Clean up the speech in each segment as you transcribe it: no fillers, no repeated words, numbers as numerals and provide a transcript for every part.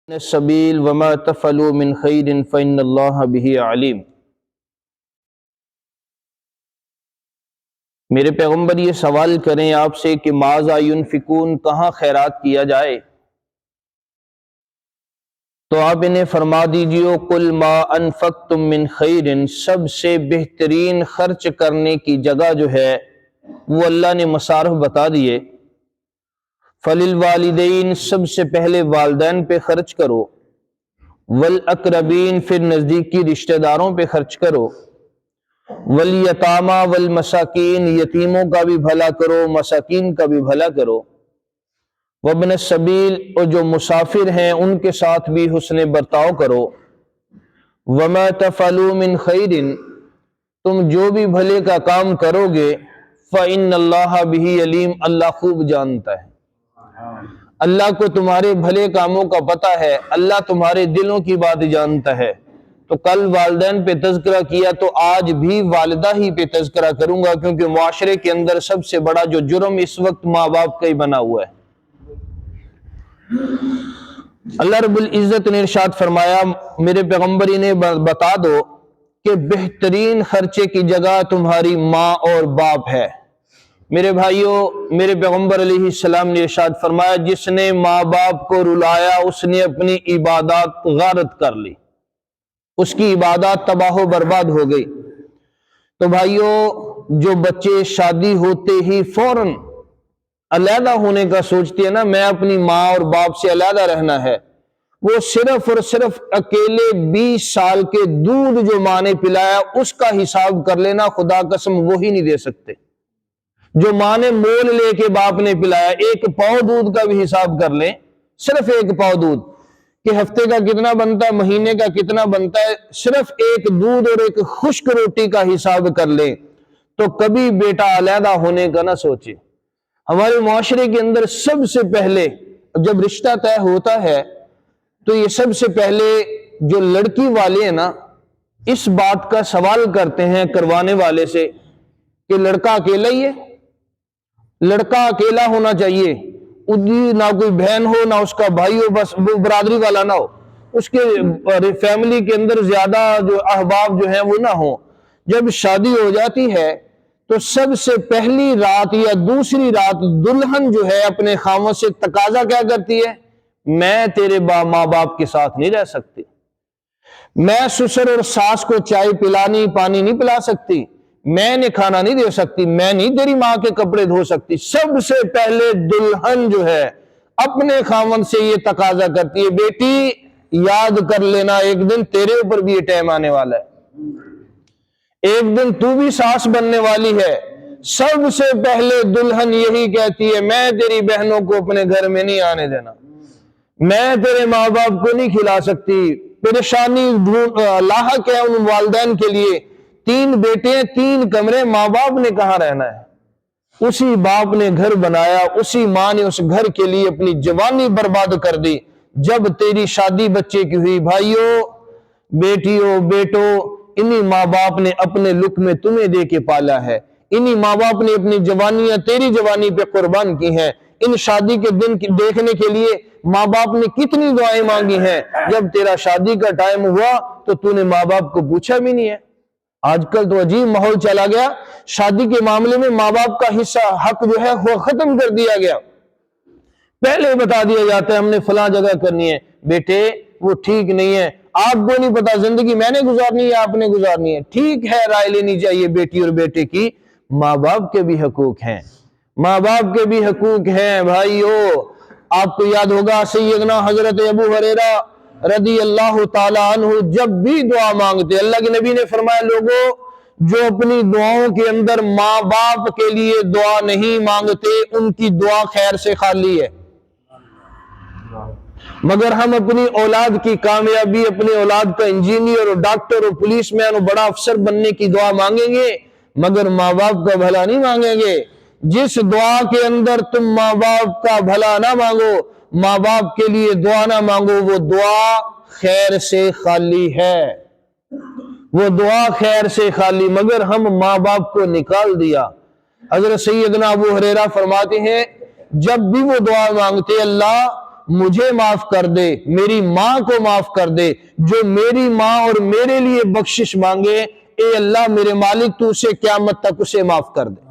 السبیل وما تفعلوا من خیر فإن اللہ بہ علیم۔ میرے پیغمبر یہ سوال کریں آپ سے کہ ماذا ينفقون، کہاں خیرات کیا جائے؟ تو آپ انہیں فرما دیجئے قل ما انفقتم من خیر، سب سے بہترین خرچ کرنے کی جگہ جو ہے وہ اللہ نے مصارف بتا دیے۔ فللوالدین، سب سے پہلے والدین پہ خرچ کرو، والاقربین، پھر نزدیکی رشتہ داروں پہ خرچ کرو، والیتامی والمساکین، یتیموں کا بھی بھلا کرو، مساکین کا بھی بھلا کرو، وابن السبیل، اور جو مسافر ہیں ان کے ساتھ بھی حسن برتاؤ کرو، وما تفعلوا من خیر، تم جو بھی بھلے کا کام کرو گے، فإن اللہ بہ علیم، اللہ خوب جانتا ہے۔ اللہ کو تمہارے بھلے کاموں کا پتہ ہے، اللہ تمہارے دلوں کی بات جانتا ہے۔ تو کل والدین پہ تذکرہ کیا تو آج بھی والدہ ہی پہ تذکرہ کروں گا، کیونکہ معاشرے کے اندر سب سے بڑا جو جرم اس وقت ماں باپ کا ہی بنا ہوا ہے۔ اللہ رب العزت نے ارشاد فرمایا میرے پیغمبر انہیں بتا دو کہ بہترین خرچے کی جگہ تمہاری ماں اور باپ ہے۔ میرے بھائیوں، میرے پیغمبر علیہ السلام نے ارشاد فرمایا جس نے ماں باپ کو رلایا اس نے اپنی عبادات غارت کر لی، اس کی عبادات تباہ و برباد ہو گئی۔ تو بھائیوں، جو بچے شادی ہوتے ہی فوراً علیحدہ ہونے کا سوچتے ہیں نا، میں اپنی ماں اور باپ سے علیحدہ رہنا ہے، وہ صرف اور صرف اکیلے 20 سال کے دودھ جو ماں نے پلایا اس کا حساب کر لینا، خدا قسم وہی نہیں دے سکتے۔ جو ماں نے مول لے کے باپ نے پلایا، 1 پاؤ دودھ کا بھی حساب کر لیں، صرف 1 پاؤ دودھ کہ ہفتے کا کتنا بنتا ہے، مہینے کا کتنا بنتا ہے، صرف 1 دودھ اور 1 خشک روٹی کا حساب کر لیں تو کبھی بیٹا علیحدہ ہونے کا نہ سوچے۔ ہمارے معاشرے کے اندر سب سے پہلے جب رشتہ طے ہوتا ہے تو یہ سب سے پہلے جو لڑکی والے ہیں نا، اس بات کا سوال کرتے ہیں کروانے والے سے کہ لڑکا اکیلا ہی ہے، لڑکا اکیلا ہونا چاہیے، نہ کوئی بہن ہو نہ اس کا بھائی ہو، بس وہ برادری والا نہ ہو، اس کے فیملی کے اندر زیادہ جو احباب جو ہیں وہ نہ ہو۔ جب شادی ہو جاتی ہے تو سب سے پہلی رات یا دوسری رات دلہن جو ہے اپنے خاوند سے تقاضا کیا کرتی ہے؟ میں تیرے ماں باپ کے ساتھ نہیں رہ سکتی، میں سسر اور ساس کو چائے پلانی پانی نہیں پلا سکتی، میں نے کھانا نہیں دے سکتی، میں نہیں تیری ماں کے کپڑے دھو سکتی۔ سب سے پہلے دلہن جو ہے اپنے خاوند سے یہ تقاضا کرتی ہے بیٹی یاد کر لینا ایک دن تیرے اوپر بھی یہ ٹائم آنے والا ہے، ایک دن تو بھی ساس بننے والی ہے۔ سب سے پہلے دلہن یہی کہتی ہے میں تیری بہنوں کو اپنے گھر میں نہیں آنے دینا، میں تیرے ماں باپ کو نہیں کھلا سکتی۔ پریشانی لاحق ہے ان والدین کے لیے، 3 بیٹے 3 کمرے، ماں باپ نے کہاں رہنا ہے؟ اسی باپ نے گھر بنایا، اسی ماں نے اس گھر کے لیے اپنی جوانی برباد کر دی۔ جب تیری شادی بچے کی ہوئی، بھائیوں بیٹیوں بیٹوں، انہی ماں باپ نے اپنے لقمے تمہیں دے کے پالا ہے، انہی ماں باپ نے اپنی جوانیاں تیری جوانی پہ قربان کی ہیں۔ ان شادی کے دن دیکھنے کے لیے ماں باپ نے کتنی دعائیں مانگی ہیں، جب تیرا شادی کا ٹائم ہوا تو تو نے ماں باپ کو پوچھا بھی نہیں ہے۔ آج کل تو عجیب ماحول چلا گیا، شادی کے معاملے میں ماں باپ کا حصہ حق جو ہے وہ ختم کر دیا گیا۔ پہلے بتا دیا جاتا ہے ہم نے فلاں جگہ کرنی ہے، بیٹے وہ ٹھیک نہیں ہے، آپ کو نہیں پتا زندگی میں نے گزارنی ہے آپ نے گزارنی ہے۔ ٹھیک ہے، رائے لینی چاہیے بیٹی اور بیٹے کی، ماں باپ کے بھی حقوق ہیں، ماں باپ کے بھی حقوق ہیں۔ بھائیو آپ کو یاد ہوگا سیدنا حضرت ابو ہریرہ رضی اللہ تعالی عنہ جب بھی دعا مانگتے، اللہ کے نبی نے فرمایا لوگوں جو اپنی دعاؤں کے اندر ماں باپ کے لیے دعا نہیں مانگتے ان کی دعا خیر سے خالی ہے، مگر ہم اپنی اولاد کی کامیابی، اپنی اولاد کا انجینئر اور ڈاکٹر اور پولیس مین اور بڑا افسر بننے کی دعا مانگیں گے مگر ماں باپ کا بھلا نہیں مانگیں گے۔ جس دعا کے اندر تم ماں باپ کا بھلا نہ مانگو، ماں باپ کے لیے دعا نہ مانگو، وہ دعا خیر سے خالی ہے، وہ دعا خیر سے خالی، مگر ہم ماں باپ کو نکال دیا۔ حضرت سیدنا ابو ہریرہ فرماتے ہیں جب بھی وہ دعا مانگتے اللہ مجھے معاف کر دے، میری ماں کو معاف کر دے، جو میری ماں اور میرے لیے بخشش مانگے اے اللہ میرے مالک تو اسے قیامت تک اسے معاف کر دے۔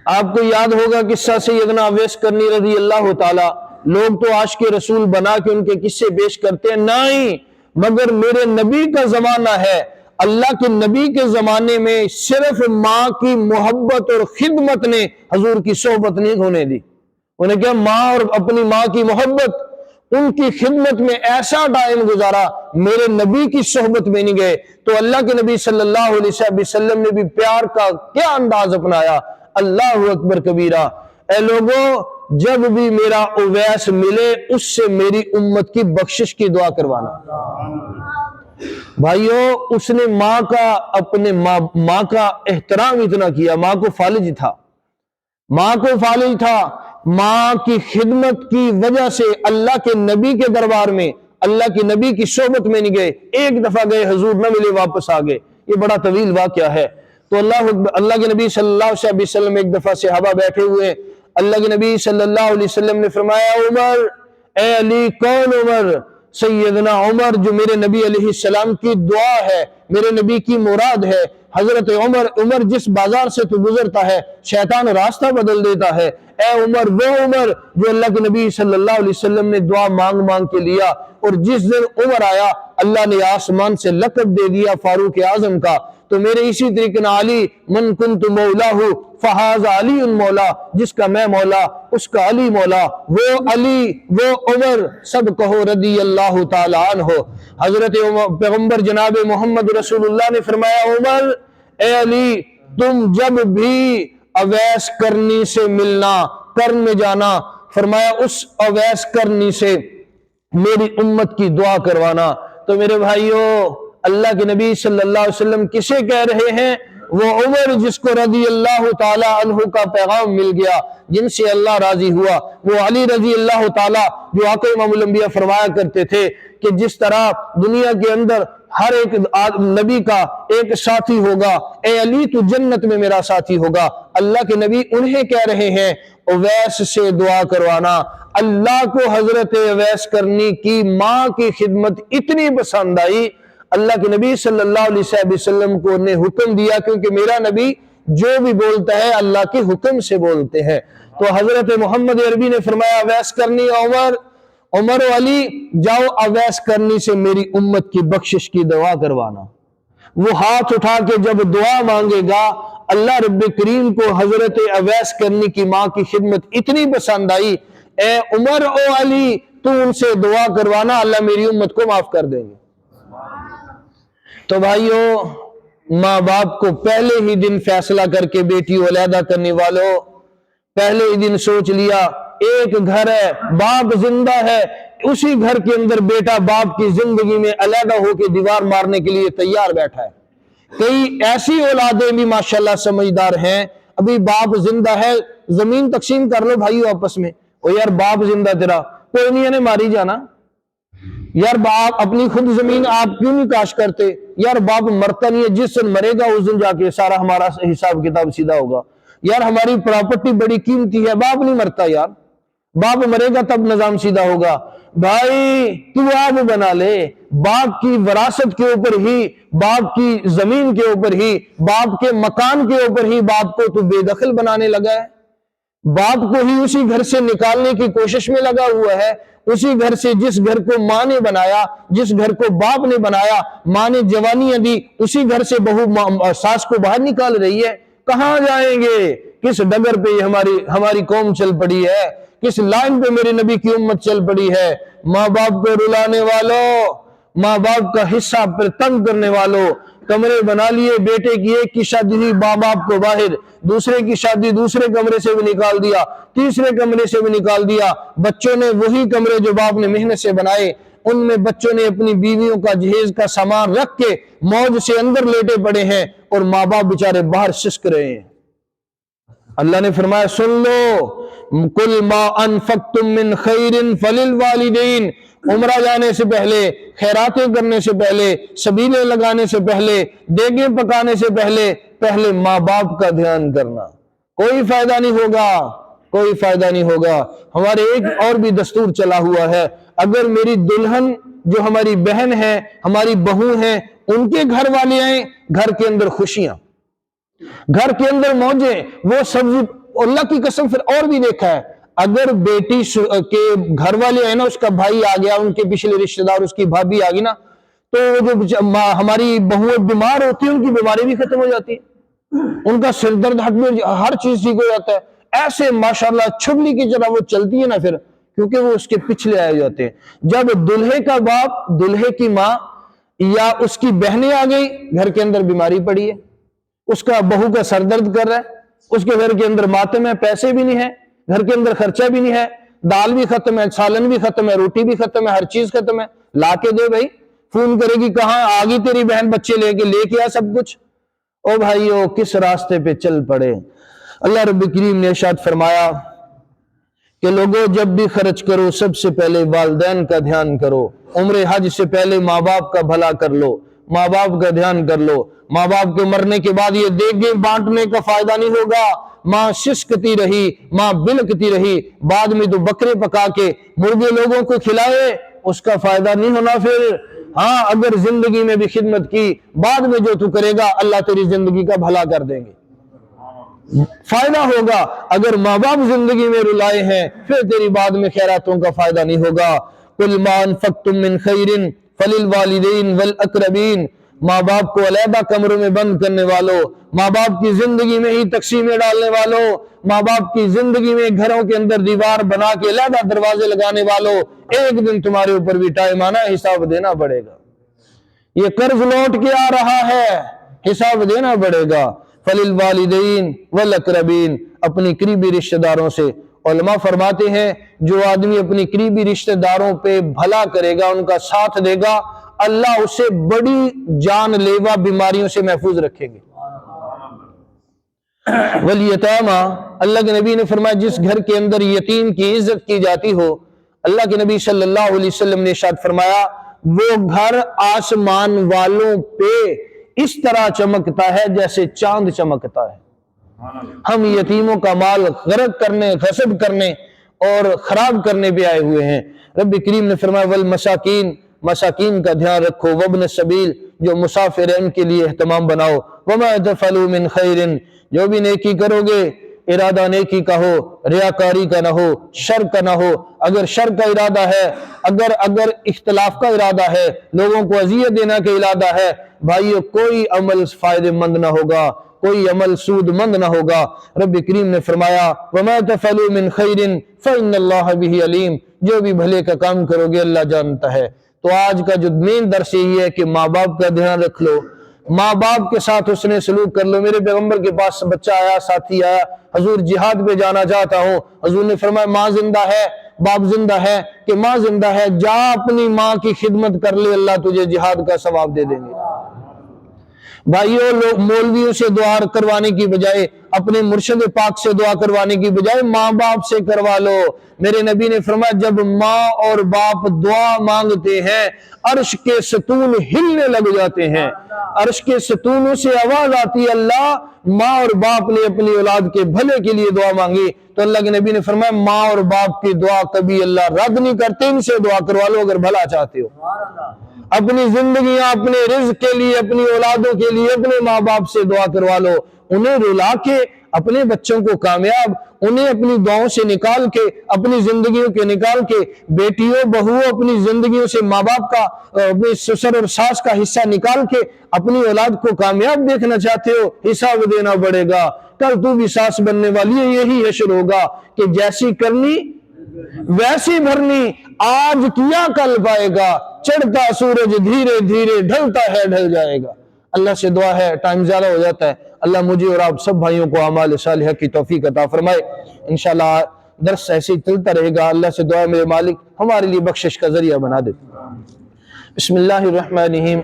آپ کو یاد ہوگا قصہ سیدنا اویس کرنی رضی اللہ تعالی، لوگ تو عاشق رسول بنا کے ان کے قصے پیش کرتے ہیں، نہیں مگر میرے نبی کا زمانہ ہے، اللہ کے نبی کے زمانے میں صرف ماں کی محبت اور خدمت نے حضور کی صحبت نہیں ہونے دی۔ انہیں کیا ماں اور اپنی ماں کی محبت، ان کی خدمت میں ایسا ٹائم گزارا، میرے نبی کی صحبت میں نہیں گئے تو اللہ کے نبی صلی اللہ علیہ وسلم نے بھی پیار کا کیا انداز اپنایا، اللہ اکبر کبیرہ۔ اے لوگوں جب بھی میرا اویس ملے اس سے میری امت کی بخشش کی دعا کروانا۔ بھائیو اس نے ماں کا اپنے ماں کا احترام اتنا کیا، ماں کو فالج تھا، ماں کو فالج تھا، ماں کی خدمت کی وجہ سے اللہ کے نبی کے دربار میں، اللہ کے نبی کی صحبت میں نہیں گئے، ایک دفعہ گئے حضور نہ ملے واپس آ گئے، یہ بڑا طویل واقعہ ہے۔ تو اللہ کے نبی صلی اللہ علیہ وسلم ایک دفعہ صحابہ بیٹھے ہوئے، اللہ کے نبی صلی اللہ علیہ وسلم نے فرمایا عمر، اے علی، کون عمر؟ سیدنا عمر جو میرے نبی علیہ السلام کی دعا ہے، میرے نبی کی مراد ہے، حضرت عمر جس بازار سے تو گزرتا ہے شیطان راستہ بدل دیتا ہے، اے عمر وہ عمر جو اللہ کے نبی صلی اللہ علیہ وسلم نے دعا مانگ مانگ کے لیا، اور جس دن عمر آیا اللہ نے آسمان سے لقب دے دیا فاروق اعظم کا۔ تو میرے اسی طریقے علی من کنت مولا فہذا علی مولا، جس کا میں مولا اس کا علی مولا، وہ علی وہ عمر، سب کہو رضی اللہ تعالی عنہ۔ حضرت پیغمبر جناب محمد رسول اللہ نے فرمایا عمر، اے علی تم جب بھی اویس کرنی سے ملنا، کرن میں جانا، فرمایا اس اویس کرنی سے میری امت کی دعا کروانا۔ تو میرے بھائیو اللہ کے نبی صلی اللہ علیہ وسلم کسے کہہ رہے ہیں؟ وہ عمر جس کو رضی اللہ تعالی عنہ کا پیغام مل گیا، جن سے اللہ راضی ہوا، وہ علی رضی اللہ تعالی جو آقا امام الانبیاء فرمایا کرتے تھے کہ جس طرح دنیا کے اندر ہر ایک نبی کا ایک ساتھی ہوگا، اے علی تو جنت میں میرا ساتھی ہوگا، اللہ کے نبی انہیں کہہ رہے ہیں اویس سے دعا کروانا۔ اللہ کو حضرت اویس کرنی کی ماں کی خدمت اتنی پسند آئی، اللہ کے نبی صلی اللہ علیہ وسلم کو نے حکم دیا، کیونکہ میرا نبی جو بھی بولتا ہے اللہ کے حکم سے بولتے ہیں۔ تو حضرت محمد عربی نے فرمایا اویس کرنی عمر و علی جاؤ اویس کرنی سے میری امت کی بخشش کی دعا کروانا۔ وہ ہاتھ اٹھا کے جب دعا مانگے گا، اللہ رب کریم کو حضرت اویس کرنی کی ماں کی خدمت اتنی پسند آئی، اے عمر او علی تو ان سے دعا کروانا، اللہ میری امت کو معاف کر دیں گے۔ تو بھائیو ماں باپ کو پہلے ہی دن فیصلہ کر کے بیٹی علیحدہ کرنے والوں، پہلے ہی دن سوچ لیا ایک گھر ہے، باپ زندہ ہے، اسی گھر کے اندر بیٹا باپ کی زندگی میں علیحدہ ہو کے دیوار مارنے کے لیے تیار بیٹھا ہے۔ کئی ایسی اولادیں بھی ماشاءاللہ سمجھدار ہیں، ابھی باپ زندہ ہے، زمین تقسیم کر لو بھائیو آپس میں، او یار باپ زندہ تیرا کوئی نہیں ہے ماری جانا، یار باپ اپنی خود زمین آپ کیوں نہیں کاش کرتے، یار باپ مرتا نہیں ہے، جس دن مرے گا اس دن جا کے سارا ہمارا حساب کتاب سیدھا ہوگا، یار ہماری پراپرٹی بڑی قیمتی ہے، باپ نہیں مرتا، یار باپ مرے گا تب نظام سیدھا ہوگا۔ بھائی تو آپ بنا لے، باپ کی وراثت کے اوپر ہی، باپ کی زمین کے اوپر ہی، باپ کے مکان کے اوپر ہی باپ کو تو بے دخل بنانے لگا ہے، باپ کو ہی اسی گھر سے نکالنے کی کوشش میں لگا ہوا ہے، اسی گھر سے جس گھر کو ماں نے بنایا، جس گھر کو باپ نے بنایا، ماں نے جوانیاں دی، اسی گھر سے بہو ساس کو باہر نکال رہی ہے۔ کہاں جائیں گے؟ کس ڈگر پہ ہماری قوم چل پڑی ہے، کس لائن پہ میرے نبی کی امت چل پڑی ہے؟ ماں باپ کو رلانے والوں، ماں باپ کا حصہ پر تنگ کرنے والوں، کمرے بنا لیے، بیٹے کی ایک کی شادی ہوئی ماں باپ کو باہر، دوسرے کی شادی دوسرے کمرے سے بھی نکال دیا، تیسرے کمرے سے بھی نکال دیا، بچوں نے وہی کمرے جو باپ نے محنت سے بنائے ان میں بچوں نے اپنی بیویوں کا جہیز کا سامان رکھ کے موج سے اندر لیٹے پڑے ہیں، اور ماں باپ بیچارے باہر سسک رہے ہیں۔ اللہ نے فرمایا سن لو، کل ما انفقتم من خیر فللوالدین، عمرہ جانے سے پہلے، خیراتیں کرنے سے پہلے، سبیلیں لگانے سے پہلے، دیگیں پکانے سے پہلے ماں باپ کا دھیان کرنا، کوئی فائدہ نہیں ہوگا، کوئی فائدہ نہیں ہوگا۔ ہمارے ایک اور بھی دستور چلا ہوا ہے، اگر میری دلہن جو ہماری بہن ہے، ہماری بہو ہیں، ان کے گھر والے آئیں، گھر کے اندر خوشیاں، گھر کے اندر موجیں، وہ سبزی، اللہ کی قسم پھر اور بھی دیکھا ہے، اگر بیٹی کے گھر والے ہیں نا، اس کا بھائی آ گیا، ان کے پچھلے رشتہ دار، اس کی بھابھی آ گئی نا، تو جو ہماری بہویں بیمار ہوتی ہیں، ان کی بیماری بھی ختم ہو جاتی ہے، ان کا سر درد ہٹ میں ہر چیز ٹھیک ہو جاتا ہے۔ ایسے ماشاءاللہ چھبلی کی طرح وہ چلتی ہے نا پھر، کیونکہ وہ اس کے پچھلے آئے جاتے ہیں۔ جب دلہے کا باپ، دلہے کی ماں یا اس کی بہنیں آ گئی، گھر کے اندر بیماری پڑی ہے، اس کا بہو کا سر درد کر رہا ہے، اس کے گھر کے اندر ماتم ہے، پیسے بھی نہیں ہے، گھر کے اندر خرچہ بھی نہیں ہے، دال بھی ختم ہے، سالن بھی ختم ہے، روٹی بھی ختم ہے، ہر چیز ختم ہے، لا کے دے بھائی، فون کرے گی کہاں آگی تیری بہن، بچے لے کے آ سب کچھ۔ او بھائیو، کس راستے پہ چل پڑے۔ اللہ رب کریم نے ارشاد فرمایا کہ لوگوں جب بھی خرچ کرو سب سے پہلے والدین کا دھیان کرو، عمر حج سے پہلے ماں باپ کا بھلا کر لو، ماں باپ کا دھیان کر لو۔ ماں باپ کے مرنے کے بعد یہ دیگیں بانٹنے کا فائدہ نہیں ہوگا، ماں سسکتی رہی، ماں بلکتی رہی، بعد میں تو بکرے پکا کے مرغے لوگوں کو کھلائے، اس کا فائدہ نہیں ہونا پھر۔ ہاں اگر زندگی میں بھی خدمت کی، بعد میں جو تو کرے گا اللہ تیری زندگی کا بھلا کر دیں گے، فائدہ ہوگا۔ اگر ماں باپ زندگی میں رلائے ہیں، پھر تیری بعد میں خیراتوں کا فائدہ نہیں ہوگا۔ قُلْ مَا أَنفَقْتُم مِّن خَيْرٍ فَلِلْوَالِدَيْنِ وَالْأَقْرَبِينَ، ماں باپ کو علیحدہ کمروں میں بند کرنے والوں، ماں باپ کی زندگی میں ہی تقسیمیں ڈالنے والوں، ماں باپ کی زندگی میں گھروں کے اندر دیوار بنا کے علیحدہ دروازے لگانے والوں، ایک دن تمہارے اوپر بھی ٹائم آنا ہے، حساب دینا پڑے گا۔ یہ قرض لوٹ کے آ رہا ہے، حساب دینا پڑے گا۔ فَلِلْوَالِدَيْنِ وَالْأَقْرَبِينَ، اپنی قریبی رشتہ داروں سے۔ علماء فرماتے ہیں جو آدمی اپنی قریبی رشتہ داروں پہ بھلا کرے گا، ان کا ساتھ دے گا، اللہ اسے بڑی جان لیوا بیماریوں سے محفوظ رکھیں گے۔ وَالْيَتَامَى، اللہ کے نبی نے فرمایا جس گھر کے اندر یتیم کی عزت کی جاتی ہو، اللہ کے نبی صلی اللہ علیہ وسلم نے ارشاد فرمایا وہ گھر آسمان والوں پہ اس طرح چمکتا ہے جیسے چاند چمکتا ہے۔ ہم یتیموں کا مال غرق کرنے، غصب کرنے اور خراب کرنے پہ آئے ہوئے ہیں۔ رب کریم نے فرمایا والمساکین، مساکین کا دھیان رکھو، وابن السبیل، جو مسافر ہیں ان کے لیے اہتمام بناؤ، وما تفعلوا من خیر، جو بھی نیکی کرو گے ارادہ نیکی کا ہو، ریاکاری کا نہ ہو، شر کا نہ ہو۔ اگر شر کا ارادہ ہے، اگر اختلاف کا ارادہ ہے، لوگوں کو اذیت دینا کا ارادہ ہے، بھائیو کوئی عمل فائدہ مند نہ ہوگا، کوئی عمل سود مند نہ ہوگا۔ رب کریم نے فرمایا وَمَا تَفْعَلُوا مِنْ خَيْرٍ فَإِنَّ اللَّهَ بِهِ عَلِيمٌ، جو بھی بھلے کا کام کرو گے اللہ جانتا ہے۔ تو آج کا جو مین درس یہی ہے کہ ماں باپ کا دھیان رکھ لو، ماں باپ کے ساتھ حسن سلوک کر لو۔ میرے پیغمبر کے پاس بچہ آیا، ساتھی آیا، حضور جہاد پہ جانا چاہتا ہوں، حضور نے فرمایا ماں زندہ ہے، باپ زندہ ہے کہ ماں زندہ ہے، جا اپنی ماں کی خدمت کر لے، اللہ تجھے جہاد کا ثواب دے دیں گے۔ بھائیو لوگ مولویوں سے دعا کروانے کی بجائے، اپنے مرشد پاک سے دعا کروانے کی بجائے ماں باپ سے کروا لو۔ میرے نبی نے فرمایا جب ماں اور باپ دعا مانگتے ہیں عرش کے ستون ہلنے لگ جاتے ہیں، عرش کے ستونوں سے آواز آتی ہے اللہ ماں اور باپ نے اپنی اولاد کے بھلے کے لیے دعا مانگی، تو اللہ کے نبی نے فرمایا ماں اور باپ کی دعا کبھی اللہ رد نہیں کرتے، ان سے دعا کروا لو اگر بھلا چاہتے ہو۔ اپنی زندگیاں اپنے رزق کے لیے، اپنی اولادوں کے لیے اپنے ماں باپ سے دعا کروا لو، انہیں رلا کے اپنے بچوں کو کامیاب، انہیں اپنی دعاؤں سے نکال کے، اپنی زندگیوں کے نکال کے، بیٹیوں بہو اپنی زندگیوں سے ماں باپ کا، اپنے سسر اور ساس کا حصہ نکال کے اپنی اولاد کو کامیاب دیکھنا چاہتے ہو، حساب دینا پڑے گا۔ کل تو بھی ساس بننے والی ہے، یہی حشر ہوگا کہ جیسی کرنی ویسی بھرنی، آج کیا کل پائے گا، چڑھتا سورج دھیرے دھیرے ڈھلتا ہے ڈھل جائے گا۔ اللہ سے دعا ہے، ٹائم زیادہ ہو جاتا ہے، اللہ مجھے اور آپ سب بھائیوں کو اعمال صالحہ کی توفیق عطا فرمائے۔ انشاءاللہ درس ایسے ہی چلتا رہے گا۔ اللہ سے دعا ہے میرے مالک ہمارے لیے بخشش کا ذریعہ بنا دے۔ بسم اللہ الرحمن الرحیم۔